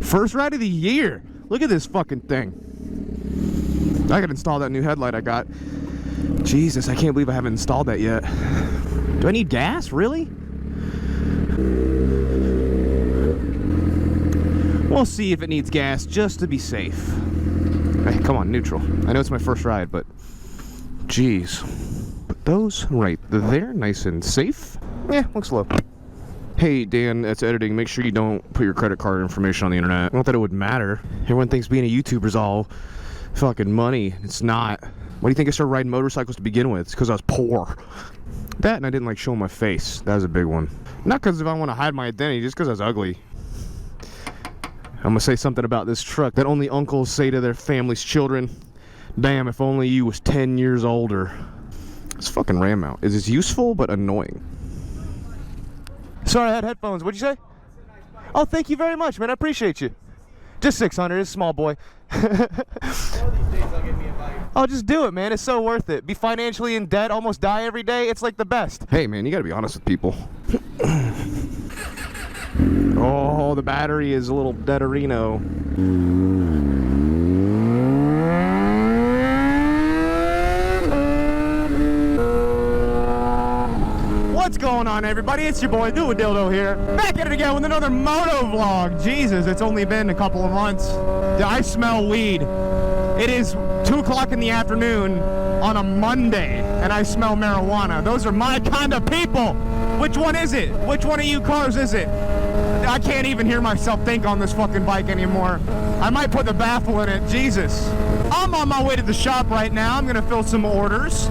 First ride of the year. Look at this fucking thing. I gotta install that new headlight I got. Jesus, I can't believe I haven't installed that yet. Do I need gas? Really? We'll see if it needs gas just to be safe. Hey, come on, neutral. I know it's my first ride, but jeez. Put those right there, nice and safe. Yeah, looks low. Hey, Dan, that's editing. Make sure you don't put your credit card information on the internet. Not that it would matter. Everyone thinks being a YouTuber is all fucking money. It's not. Why do you think I started riding motorcycles to begin with? It's because I was poor. That and I didn't like showing my face. That was a big one. Not because if I want to hide my identity, just because I was ugly. I'm going to say something about this truck that only uncles say to their family's children. Damn, if only you was 10 years older. This fucking ram mount is useful but annoying. Sorry, I had headphones. What'd you say? Oh, thank you very much, man. I appreciate you. Just 600. It's small boy. Oh, just do it, man. It's so worth it. Be financially in debt, almost die every day. It's like the best. Hey, man, you got to be honest with people. Oh, the battery is a little deaderino. What's going on, everybody? It's your boy, DOITWITHDAN here. Back at it again with another moto vlog. Jesus, it's only been a couple of months. I smell weed. It is 2 o'clock in the afternoon on a Monday, and I smell marijuana. Those are my kind of people. Which one is it? Which one of you cars is it? I can't even hear myself think on this fucking bike anymore. I might put the baffle in it. Jesus. I'm on my way to the shop right now. I'm gonna fill some orders.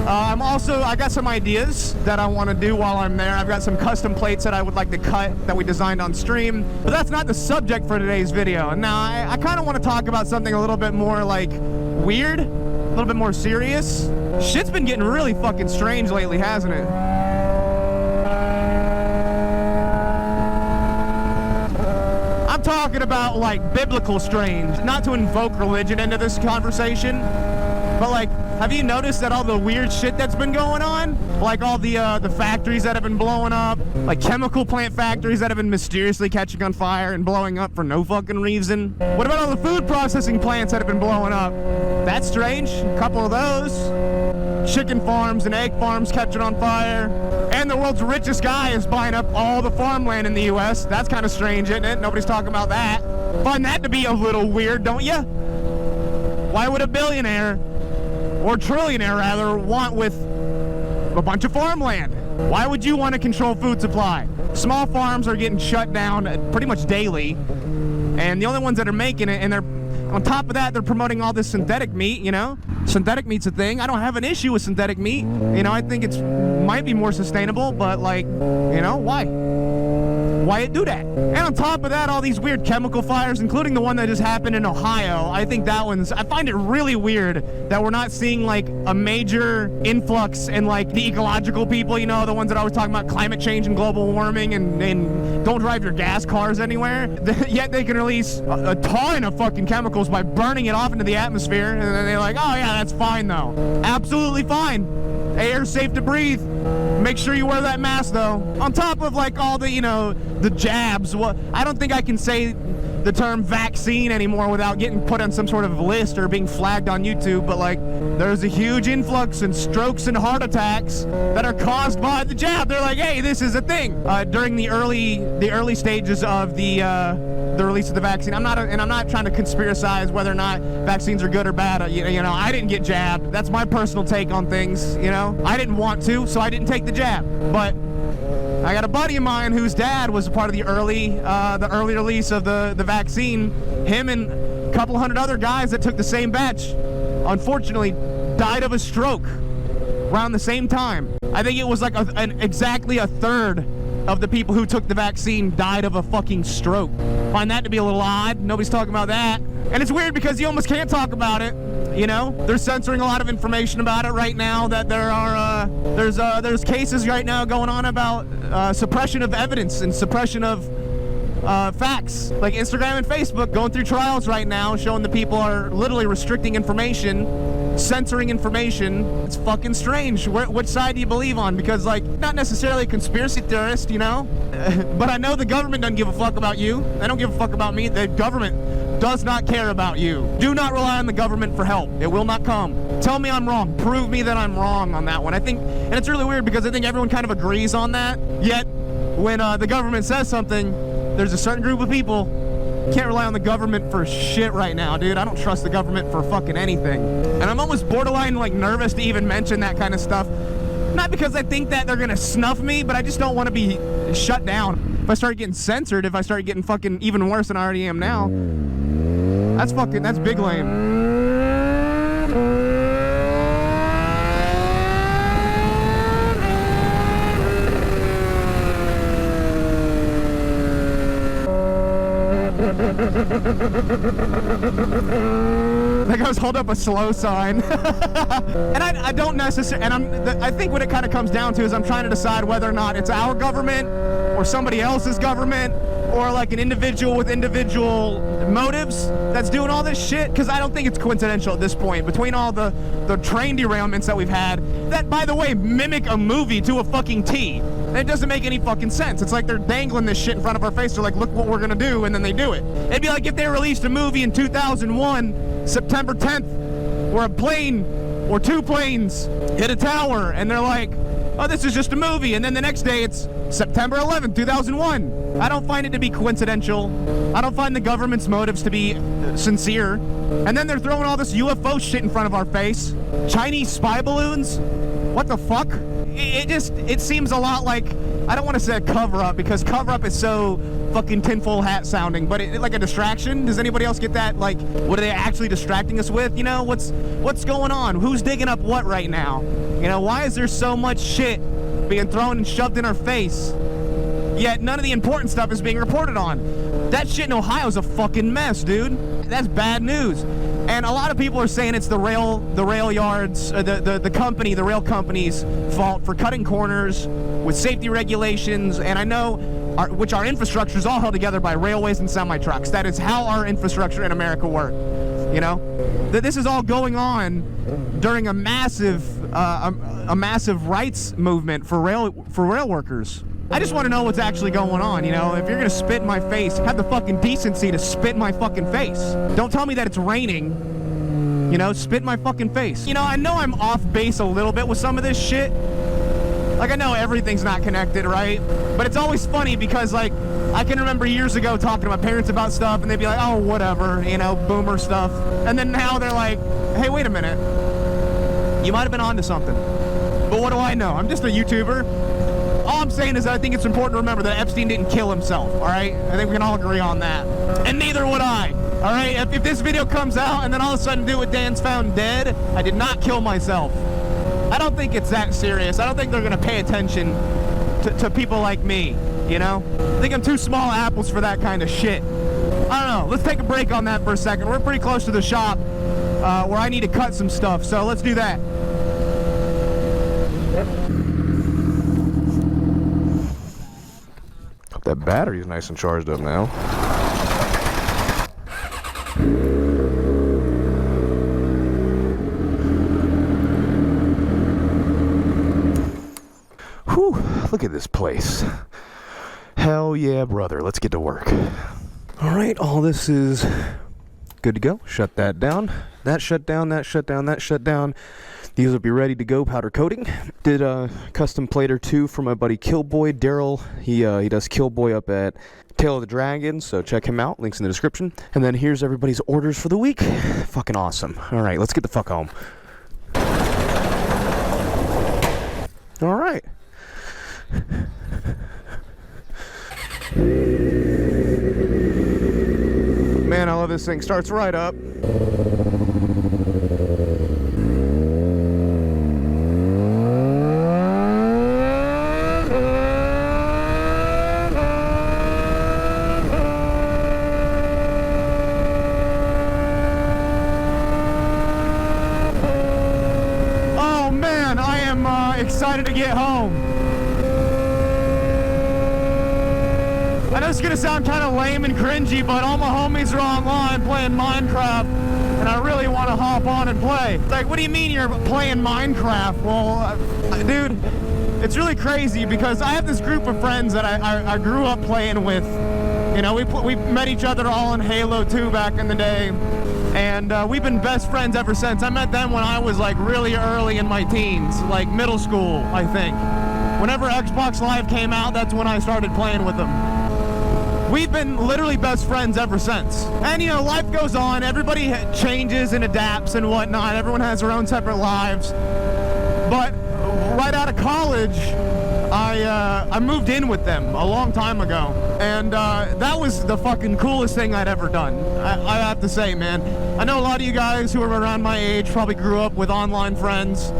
I got some ideas that I want to do while I'm there. I've got some custom plates that I would like to cut that we designed on stream. But that's not the subject for today's video. Now, I kind of want to talk about something a little bit more like weird, a little bit more serious. Shit's been getting really fucking strange lately, hasn't it? I'm talking about like biblical strange, not to invoke religion into this conversation, but like, have you noticed that all the weird shit that's been going on? Like all the factories that have been blowing up, like chemical plant factories that have been mysteriously catching on fire and blowing up for no fucking reason. What about all the food processing plants that have been blowing up? That's strange. A couple of those. Chicken farms and egg farms catching on fire. And the world's richest guy is buying up all the farmland in the U.S. That's kind of strange, isn't it? Nobody's talking about that. Find that to be a little weird, don't you? Why would a billionaire, or trillionaire rather, want with a bunch of farmland? Why would you want to control food supply? Small farms are getting shut down pretty much daily, and the only ones that are making it, and they're on top of that, they're promoting all this synthetic meat, you know? Synthetic meat's a thing. I don't have an issue with synthetic meat. You know, I think it's might be more sustainable, but like, you know, why? Why it do that? And on top of that, all these weird chemical fires, including the one that just happened in Ohio. I think that I find it really weird that we're not seeing like a major influx in like the ecological people, you know, the ones that are always talking about climate change and global warming and don't drive your gas cars anywhere. Yet they can release a ton of fucking chemicals by burning it off into the atmosphere, and then they're like, oh yeah, that's fine though. Absolutely fine. Air's safe to breathe. Make sure you wear that mask though. On top of like all the, you know, the jabs. Well, I don't think I can say the term vaccine anymore without getting put on some sort of list or being flagged on YouTube, but like there's a huge influx in strokes and heart attacks that are caused by the jab. They're like, hey, this is a thing. During the early stages of the release of the vaccine, I'm not trying to conspiracize whether or not vaccines are good or bad. You know, I didn't get jabbed. That's my personal take on things. You know, I didn't want to, so I didn't take the jab. But I got a buddy of mine whose dad was a part of the early release of the vaccine. Him and a couple hundred other guys that took the same batch, unfortunately, died of a stroke around the same time. I think it was like exactly a third of the people who took the vaccine died of a fucking stroke. Find that to be a little odd. Nobody's talking about that. And it's weird because you almost can't talk about it. You know, they're censoring a lot of information about it right now. That there are there's cases right now going on about suppression of evidence and suppression of facts. Like Instagram and Facebook going through trials right now, showing that people are literally restricting information censoring information. It's fucking strange. Which side do you believe on? Because, like, not necessarily a conspiracy theorist, you know? But I know the government doesn't give a fuck about you. They don't give a fuck about me. The government does not care about you. Do not rely on the government for help. It will not come. Tell me I'm wrong. Prove me that I'm wrong on that one. I think, and it's really weird because I think everyone kind of agrees on that. Yet, when the government says something, there's a certain group of people. Can't rely on the government for shit right now, dude. I don't trust the government for fucking anything. And I'm almost borderline, like, nervous to even mention that kind of stuff. Not because I think that they're gonna snuff me, but I just don't want to be shut down. If I start getting censored, if I start getting fucking even worse than I already am now, that's big lame. That guy's hold up a slow sign. And I don't necessarily, and I think what it kind of comes down to is I'm trying to decide whether or not it's our government or somebody else's government or like an individual with individual motives that's doing all this shit, because I don't think it's coincidental at this point between all the train derailments that we've had that, by the way, mimic a movie to a fucking T. It doesn't make any fucking sense. It's like they're dangling this shit in front of our face. They're like, look what we're gonna do, and then they do it. It'd be like if they released a movie in 2001, September 10th, where a plane or two planes hit a tower, and they're like, oh, this is just a movie, and then the next day it's September 11th, 2001. I don't find it to be coincidental. I don't find the government's motives to be sincere. And then they're throwing all this UFO shit in front of our face. Chinese spy balloons? What the fuck? It seems a lot like, I don't want to say a cover-up, because cover-up is so fucking tinfoil hat sounding, but like a distraction. Does anybody else get that? Like, what are they actually distracting us with? You know, what's going on? Who's digging up what right now? You know, why is there so much shit being thrown and shoved in our face, yet none of the important stuff is being reported on? That shit in Ohio is a fucking mess, dude. That's bad news. And a lot of people are saying it's the rail yards, the rail company's fault for cutting corners with safety regulations. And I know our infrastructure is all held together by railways and semi-trucks. That is how our infrastructure in America works. You know, this is all going on during a massive rights movement for rail workers. I just want to know what's actually going on, you know? If you're gonna spit in my face, have the fucking decency to spit in my fucking face. Don't tell me that it's raining, you know? Spit in my fucking face. You know, I know I'm off base a little bit with some of this shit. Like, I know everything's not connected, right? But it's always funny because, like, I can remember years ago talking to my parents about stuff, and they'd be like, oh, whatever, you know, boomer stuff. And then now they're like, hey, wait a minute. You might have been onto something. But what do I know? I'm just a YouTuber. All I'm saying is that I think it's important to remember that Epstein didn't kill himself, all right? I think we can all agree on that. And neither would I, all right? If this video comes out and then all of a sudden DOITWITHDAN's found dead, I did not kill myself. I don't think it's that serious. I don't think they're going to pay attention to people like me, you know? I think I'm too small apples for that kind of shit. I don't know. Let's take a break on that for a second. We're pretty close to the shop where I need to cut some stuff, so let's do that. That battery's nice and charged up now. Whew, look at this place. Hell yeah, brother. Let's get to work. All right, all this is good to go. Shut that down. That shut down, that shut down, that shut down. These will be ready to go, powder coating. Did a custom plate or two for my buddy Killboy, Daryl. He does Killboy up at Tail of the Dragon, so check him out. Links in the description. And then here's everybody's orders for the week. Fucking awesome. All right, let's get the fuck home. All right. Man, I love this thing. Starts right up. Excited to get home. I know this is gonna sound kind of lame and cringy, but all my homies are online playing Minecraft, and I really want to hop on and play. It's like, what do you mean you're playing Minecraft? Well, dude, it's really crazy because I have this group of friends that I grew up playing with. You know, we met each other all in Halo 2 back in the day, and we've been best friends ever since. I met them when I was like really early in my teens, like middle school, I think. Whenever Xbox Live came out, that's when I started playing with them. We've been literally best friends ever since. And you know, life goes on, everybody changes and adapts and whatnot. Everyone has their own separate lives. But right out of college, I moved in with them a long time ago. And that was the fucking coolest thing I'd ever done. I have to say, man. I know a lot of you guys who are around my age probably grew up with online friends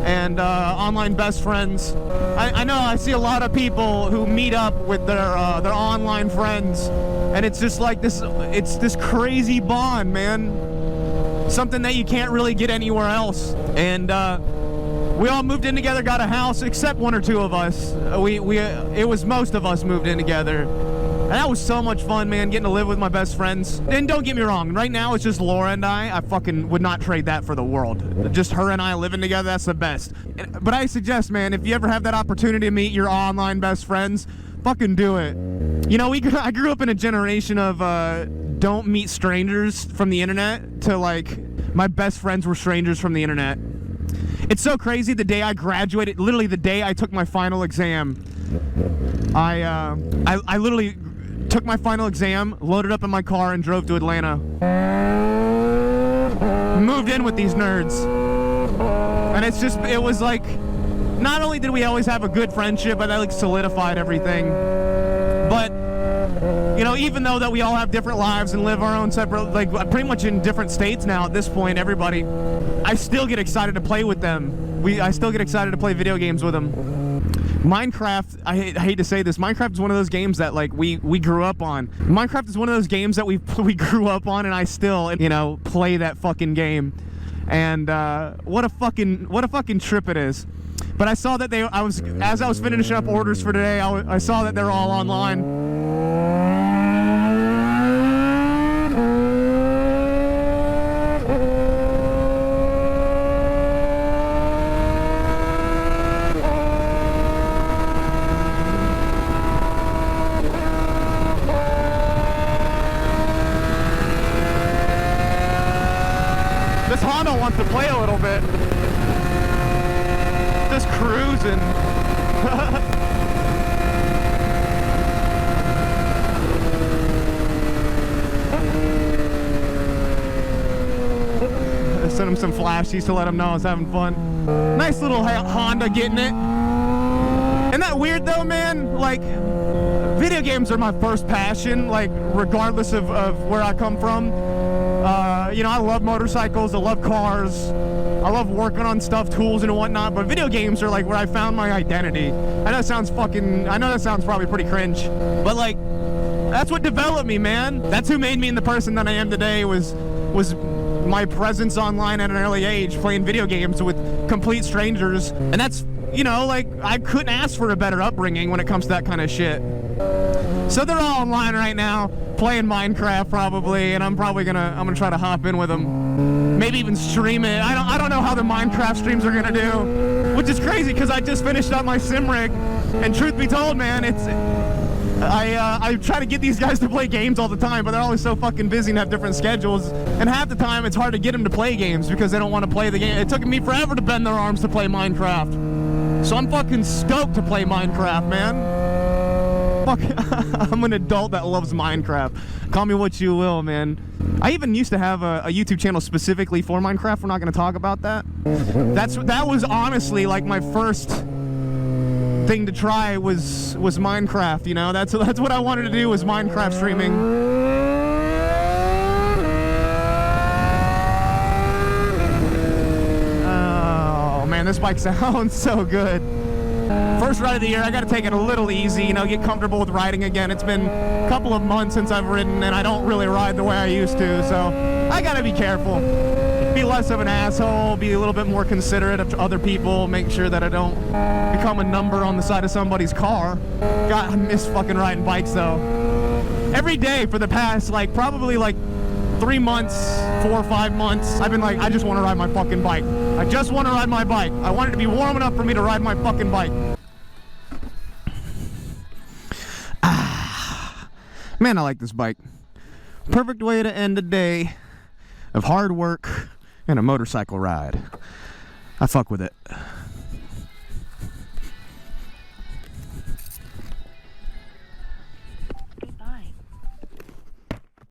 and online best friends. I know I see a lot of people who meet up with their online friends, and it's just like it's this crazy bond, man. Something that you can't really get anywhere else. And we all moved in together, got a house, except one or two of us. It was most of us moved in together. And that was so much fun, man, getting to live with my best friends. And don't get me wrong, right now it's just Laura and I fucking would not trade that for the world. Just her and I living together, that's the best. But I suggest, man, if you ever have that opportunity to meet your online best friends, fucking do it. You know, I grew up in a generation of don't meet strangers from the internet to, like, my best friends were strangers from the internet. It's so crazy, the day I graduated, literally the day I took my final exam, I literally took my final exam, loaded up in my car, and drove to Atlanta. Moved in with these nerds. And it was like, not only did we always have a good friendship, but that like solidified everything. But, you know, even though that we all have different lives and live our own separate, like pretty much in different states now at this point, everybody, I still get excited to play with them. I still get excited to play video games with them. Minecraft, I hate to say this, Minecraft is one of those games that like we grew up on. Minecraft is one of those games that we grew up on, and I still, you know, play that fucking game. And what a fucking trip it is. But I saw that as I was finishing up orders for today, I saw that they're all online. This Honda wants to play a little bit. Just cruising. I sent him some flashies to let him know I was having fun. Nice little Honda getting it. Isn't that weird though, man? Like, video games are my first passion, like, regardless of where I come from. You know, I love motorcycles, I love cars, I love working on stuff, tools and whatnot, but video games are like where I found my identity. I know that sounds probably pretty cringe, but like, that's what developed me, man. That's who made me the person that I am today, was my presence online at an early age, playing video games with complete strangers. And that's, you know, like, I couldn't ask for a better upbringing when it comes to that kind of shit. So they're all online right now, playing Minecraft probably, and I'm gonna try to hop in with them. Maybe even stream it. I don't know how the Minecraft streams are gonna do, which is crazy because I just finished up my sim rig, and truth be told, man, I try to get these guys to play games all the time, but they're always so fucking busy and have different schedules, and half the time it's hard to get them to play games because they don't want to play the game. It took me forever to bend their arms to play Minecraft. So I'm fucking stoked to play Minecraft, man. Fuck, I'm an adult that loves Minecraft. Call me what you will, man. I even used to have a YouTube channel specifically for Minecraft. We're not going to talk about that. That was honestly like my first thing to try was Minecraft, you know? That's what I wanted to do, was Minecraft streaming. Oh man, this bike sounds so good. First ride of the year, I got to take it a little easy, you know, get comfortable with riding again. It's been a couple of months since I've ridden, and I don't really ride the way I used to, so I got to be careful. Be less of an asshole, be a little bit more considerate of other people, make sure that I don't become a number on the side of somebody's car. God, I miss fucking riding bikes, though. every day for the past, like, probably, like, 3 months, 4 or 5 months, I've been like, I just want to ride my fucking bike. I just want to ride my bike. I want it to be warm enough for me to ride my fucking bike. Man, I like this bike. Perfect way to end a day of hard work and a motorcycle ride. I fuck with it.